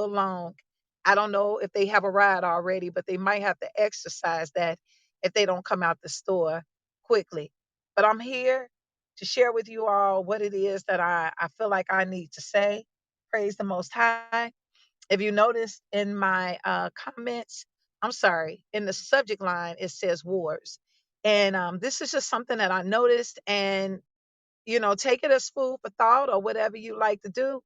little long. I don't know if they have a ride already, but they might have to exercise that if they don't come out the store quickly. But I'm here to share with you all what it is that I feel like I need to say. Praise the Most High. If you notice in my comments, I'm sorry, in the subject line, it says wars. And this is just something that I noticed. And take it as food for thought or whatever you like to do.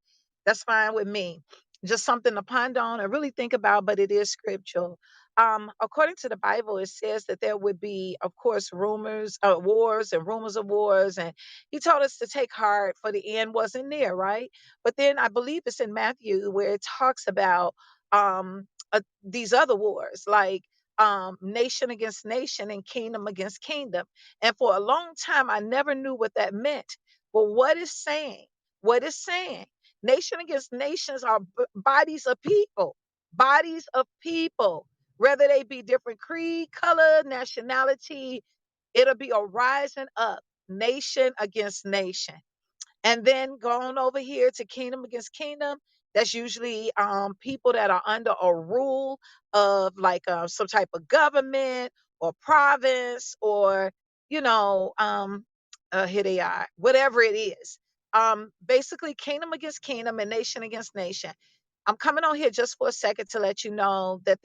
That's fine with me. Just something to ponder on and really think about, but it is scriptural. According to the Bible, it says that there would be, of course, rumors, wars and rumors of wars. And he told us to take heart for the end wasn't near, right? But then I believe it's in Matthew where it talks about these other wars, like nation against nation and kingdom against kingdom. And for a long time, I never knew what that meant. But what is saying? What is saying? Nation against nations are bodies of people, bodies of people, whether they be different creed, color, nationality, it'll be a rising up, nation against nation. And then going over here to kingdom against kingdom, that's usually people that are under a rule of like some type of government or province or you know here they are, whatever it is. Basically kingdom against kingdom and nation against nation. I'm coming on here just for a second to let you know that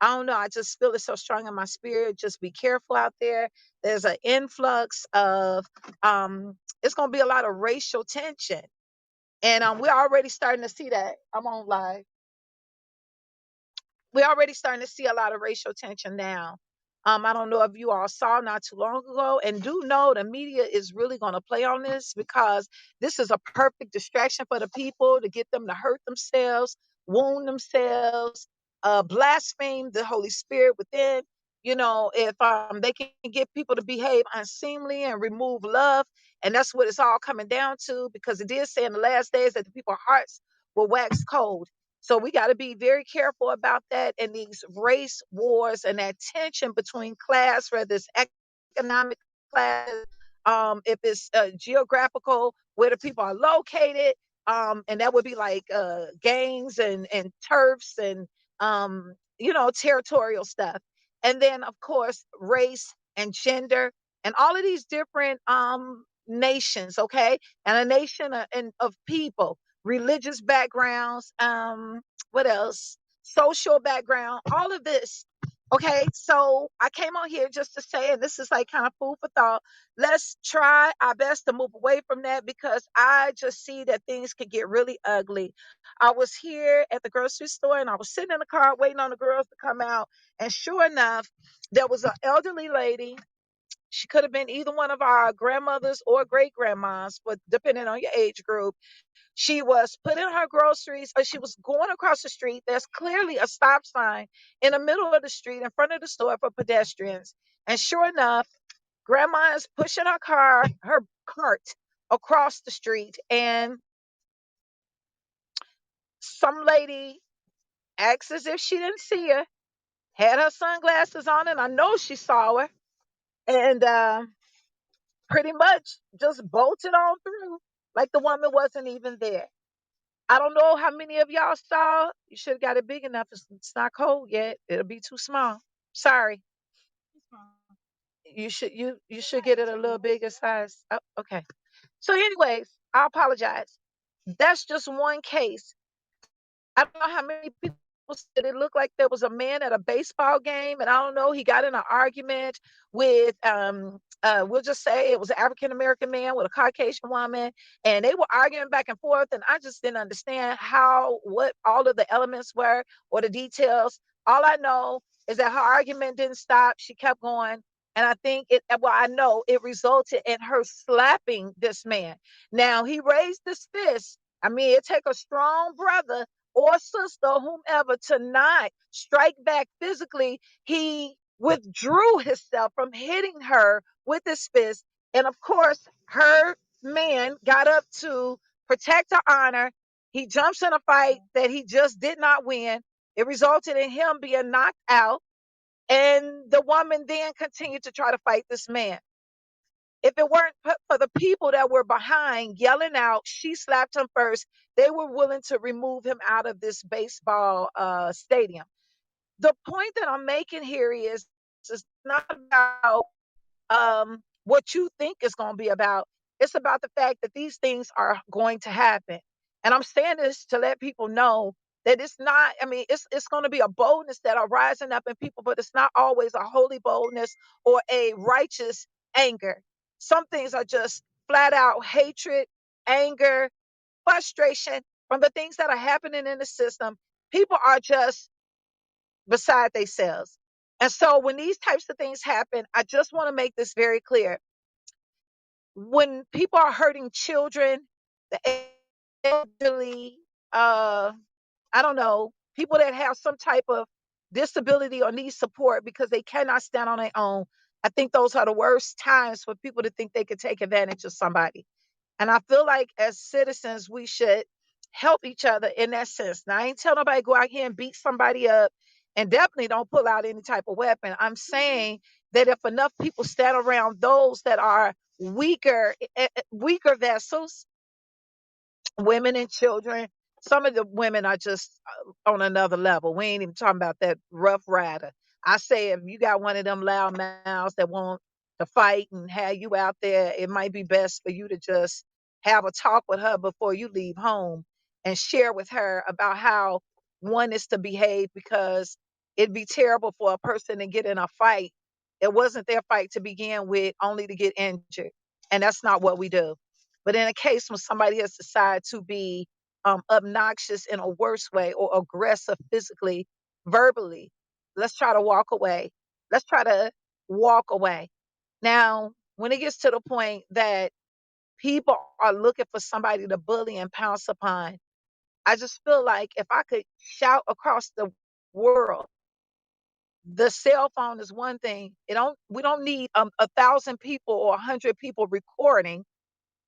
I don't know, I just feel it so strong in my spirit. Just be careful out there. There's an influx of it's going to be a lot of racial tension. And we're already starting to see that. I'm on live. We're already starting to see a lot of racial tension now. I don't know if you all saw not too long ago, and do know the media is really going to play on this because this is a perfect distraction for the people to get them to hurt themselves, wound themselves, blaspheme the Holy Spirit within. If they can get people to behave unseemly and remove love, and that's what it's all coming down to, because it did say in the last days that the people's hearts will wax cold. So we got to be very careful about that and these race wars and that tension between class, whether it's economic class, if it's geographical, where the people are located, and that would be like gangs and turfs and territorial stuff. And then of course race and gender and all of these different nations, okay, and a nation of people, religious backgrounds, what else? Social background, all of this. Okay, so I came on here just to say, and this is like kind of food for thought. Let's try our best to move away from that because I just see that things could get really ugly. I was here at the grocery store and I was sitting in the car waiting on the girls to come out. And sure enough, there was an elderly lady. She could have been either one of our grandmothers or great grandmas, but depending on your age group. She was putting her groceries, or she was going across the street. There's clearly a stop sign in the middle of the street in front of the store for pedestrians. And sure enough, grandma is pushing her cart across the street. And some lady acts as if she didn't see her, had her sunglasses on, and I know she saw her. And pretty much just bolted on through like the woman wasn't even there. I don't know how many of y'all saw. You should have got it big enough. It's not cold yet. It'll be too small. Sorry. You should get it a little bigger size. Oh, okay. So, anyways, I apologize. That's just one case. I don't know how many people said it looked like there was a man at a baseball game, and I don't know, he got in an argument with we'll just say it was an African American man with a Caucasian woman, and they were arguing back and forth, and I just didn't understand what all of the elements were or the details. All I know is that her argument didn't stop. She kept going. And I think I know it resulted in her slapping this man. Now he raised his fist. I mean, it take a strong brother or sister, whomever, to not strike back physically. He withdrew himself from hitting her with his fist. And of course, her man got up to protect her honor. He jumps in a fight that he just did not win. It resulted in him being knocked out. And the woman then continued to try to fight this man. If it weren't for the people that were behind yelling out, she slapped him first, they were willing to remove him out of this baseball stadium. The point that I'm making here is it's not about what you think is going to be about. It's about the fact that these things are going to happen. And I'm saying this to let people know that it's not, I mean, it's going to be a boldness that are rising up in people, but it's not always a holy boldness or a righteous anger. Some things are just flat out hatred, anger, frustration from the things that are happening in the system. People are just beside themselves. And so when these types of things happen, I just want to make this very clear. When people are hurting children, the elderly, I don't know, people that have some type of disability or need support because they cannot stand on their own, I think those are the worst times for people to think they could take advantage of somebody. And I feel like as citizens, we should help each other in that sense. Now, I ain't tell nobody go out here and beat somebody up, and definitely don't pull out any type of weapon. I'm saying that if enough people stand around those that are weaker vessels, women and children. Some of the women are just on another level. We ain't even talking about that rough rider. I say if you got one of them loud mouths that want to fight and have you out there, it might be best for you to just have a talk with her before you leave home and share with her about how one is to behave, because it'd be terrible for a person to get in a fight. It wasn't their fight to begin with, only to get injured. And that's not what we do. But in a case when somebody has decided to be obnoxious in a worse way or aggressive physically, verbally, let's try to walk away. Let's try to walk away. Now, when it gets to the point that people are looking for somebody to bully and pounce upon, I just feel like if I could shout across the world, the cell phone is one thing. It don't We don't need 1,000 people or 100 people recording.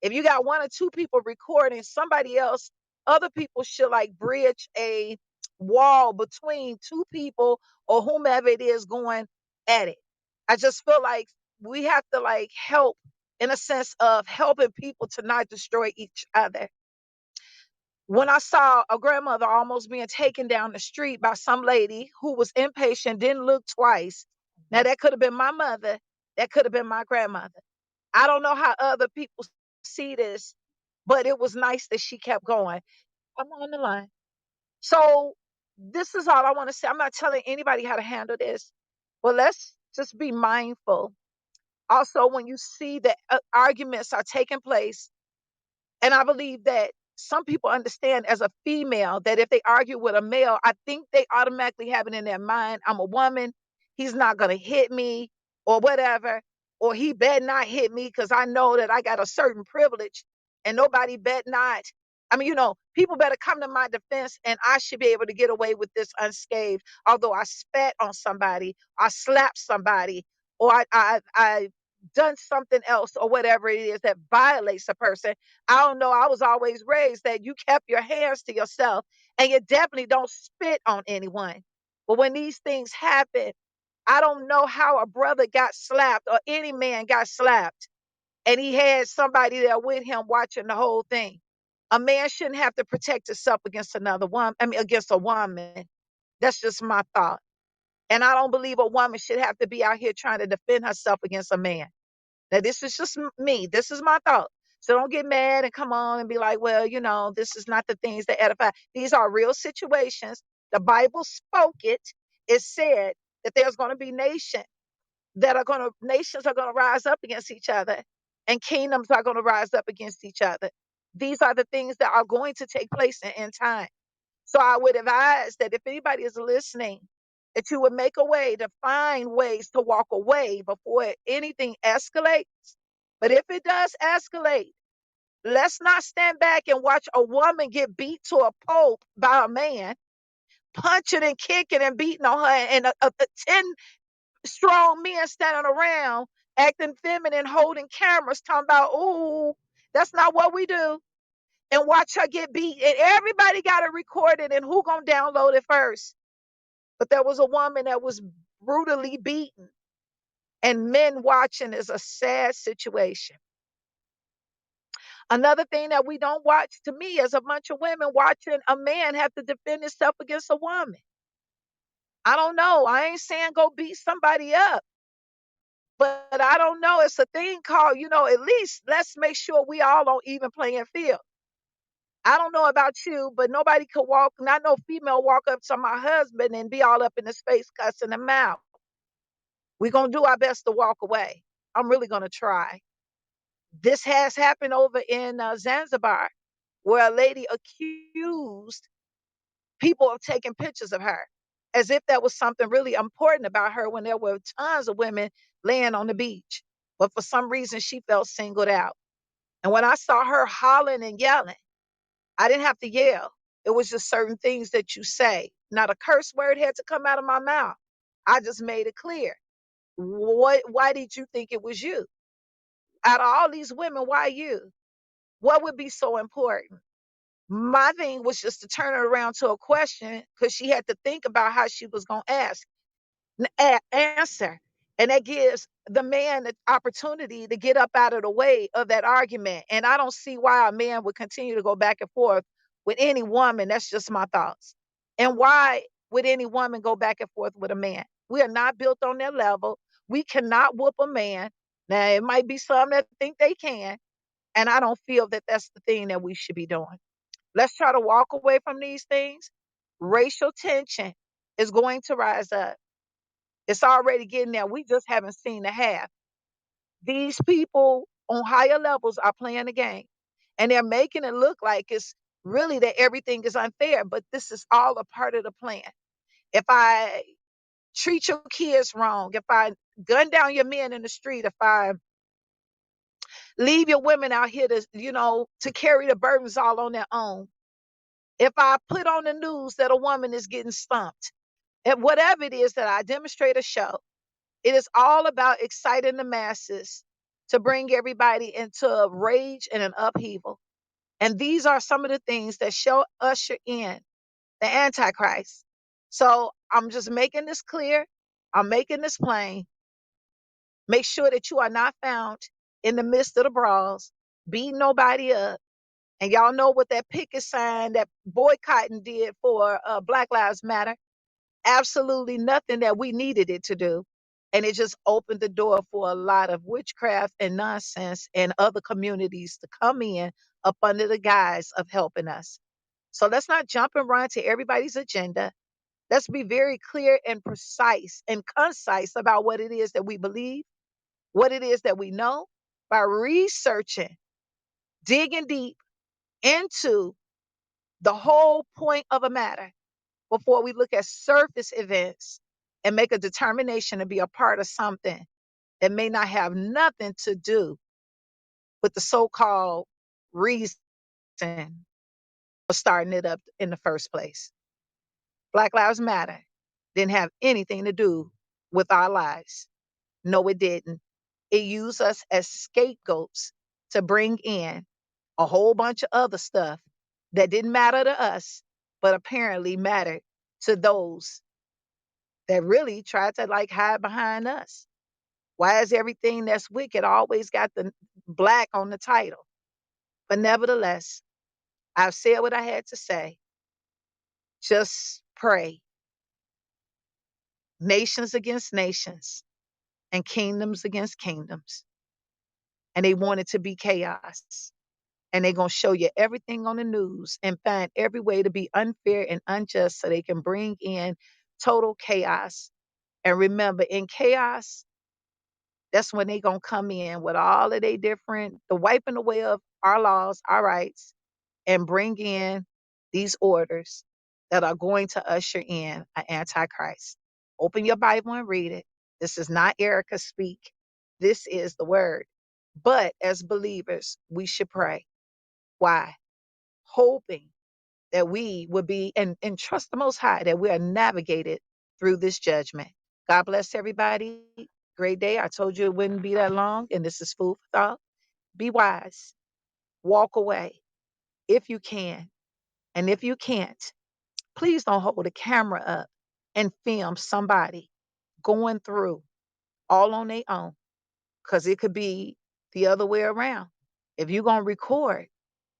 If you got one or two people recording, somebody else, other people should like bridge a wall between two people or whomever it is going at it. I just feel like we have to like help in a sense of helping people to not destroy each other. When I saw a grandmother almost being taken down the street by some lady who was impatient, didn't look twice. Now that could have been my mother, that could have been my grandmother. I don't know how other people see this, but it was nice that she kept going. I'm on the line. So this is all I want to say. I'm not telling anybody how to handle this, but let's just be mindful. Also, when you see that arguments are taking place, and I believe that some people understand as a female that if they argue with a male, I think they automatically have it in their mind, I'm a woman, he's not going to hit me or whatever, or he better not hit me because I know that I got a certain privilege and nobody bet not. I mean, people better come to my defense and I should be able to get away with this unscathed. Although I spat on somebody, I slapped somebody, or I done something else or whatever it is that violates a person. I don't know. I was always raised that you kept your hands to yourself and you definitely don't spit on anyone. But when these things happen, I don't know how a brother got slapped or any man got slapped and he had somebody there with him watching the whole thing. A man shouldn't have to protect himself against another woman, I mean, against a woman. That's just my thought. And I don't believe a woman should have to be out here trying to defend herself against a man. Now, this is just me. This is my thought. So don't get mad and come on and be like, well, this is not the things that edify. These are real situations. The Bible spoke it. It said that there's going to be nations are going to rise up against each other, and kingdoms are going to rise up against each other. These are the things that are going to take place in time. So I would advise that if anybody is listening, that you would make a way to find ways to walk away before anything escalates. But if it does escalate, let's not stand back and watch a woman get beat to a pulp by a man, punching and kicking and beating on her, and 10 strong men standing around acting feminine, holding cameras, talking about, ooh, that's not what we do. And watch her get beat. And everybody got it recorded, and who gonna download it first? But there was a woman that was brutally beaten, And men watching is a sad situation. Another thing that we don't watch, to me, is a bunch of women watching a man have to defend himself against a woman. I don't know. I ain't saying go beat somebody up, but I don't know. It's a thing called, at least let's make sure we all on even playing field. I don't know about you, but nobody could walk, not no female walk up to my husband and be all up in his face cussing him out. We're going to do our best to walk away. I'm really going to try. This has happened over in Zanzibar, where a lady accused people of taking pictures of her as if that was something really important about her when there were tons of women laying on the beach. But for some reason, she felt singled out. And when I saw her hollering and yelling, I didn't have to yell. It was just certain things that you say. Not a curse word had to come out of my mouth. I just made it clear. Why did you think it was you? Out of all these women, why you? What would be so important? My thing was just to turn it around to a question because she had to think about how she was going to answer. And that gives the man the opportunity to get up out of the way of that argument. And I don't see why a man would continue to go back and forth with any woman. That's just my thoughts. And why would any woman go back and forth with a man? We are not built on their level. We cannot whoop a man. Now, it might be some that think they can. And I don't feel that that's the thing that we should be doing. Let's try to walk away from these things. Racial tension is going to rise up. It's already getting there. We just haven't seen the half. These people on higher levels are playing the game, and they're making it look like it's really that everything is unfair, but this is all a part of the plan. If I treat your kids wrong, if I gun down your men in the street, if I leave your women out here to carry the burdens all on their own, if I put on the news that a woman is getting stumped, and whatever it is that I demonstrate or show, it is all about exciting the masses to bring everybody into a rage and an upheaval. And these are some of the things that show usher in the Antichrist. So I'm just making this clear. I'm making this plain. Make sure that you are not found in the midst of the brawls, beating nobody up. And y'all know what that picket sign, that boycotting did for Black Lives Matter. Absolutely nothing that we needed it to do. And it just opened the door for a lot of witchcraft and nonsense and other communities to come in up under the guise of helping us. So let's not jump and run to everybody's agenda. Let's be very clear and precise and concise about what it is that we believe, what it is that we know by researching, digging deep into the whole point of a matter before we look at surface events and make a determination to be a part of something that may not have nothing to do with the so-called reason for starting it up in the first place. Black Lives Matter didn't have anything to do with our lives. No, it didn't. It used us as scapegoats to bring in a whole bunch of other stuff that didn't matter to us, but apparently mattered to those that really tried to hide behind us. Why is everything that's wicked always got the black on the title? But nevertheless, I've said what I had to say. Just pray. Nations against nations and kingdoms against kingdoms. And they want it to be chaos. And they're going to show you everything on the news and find every way to be unfair and unjust so they can bring in total chaos. And remember, in chaos, that's when they gonna come in with all of they different, the wiping away of our laws, our rights, and bring in these orders that are going to usher in an antichrist. Open your Bible and read it. This is not Erica speak. This is the word. But as believers, we should pray. Why? Hoping that we would be and trust the Most High that we are navigated through this judgment. God bless everybody. Great day. I told you it wouldn't be that long, and this is food for thought. Be wise. Walk away if you can. And if you can't, please don't hold a camera up and film somebody going through all on their own, because it could be the other way around. If you're gonna record,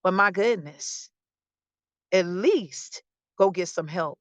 but my goodness, at least go get some help.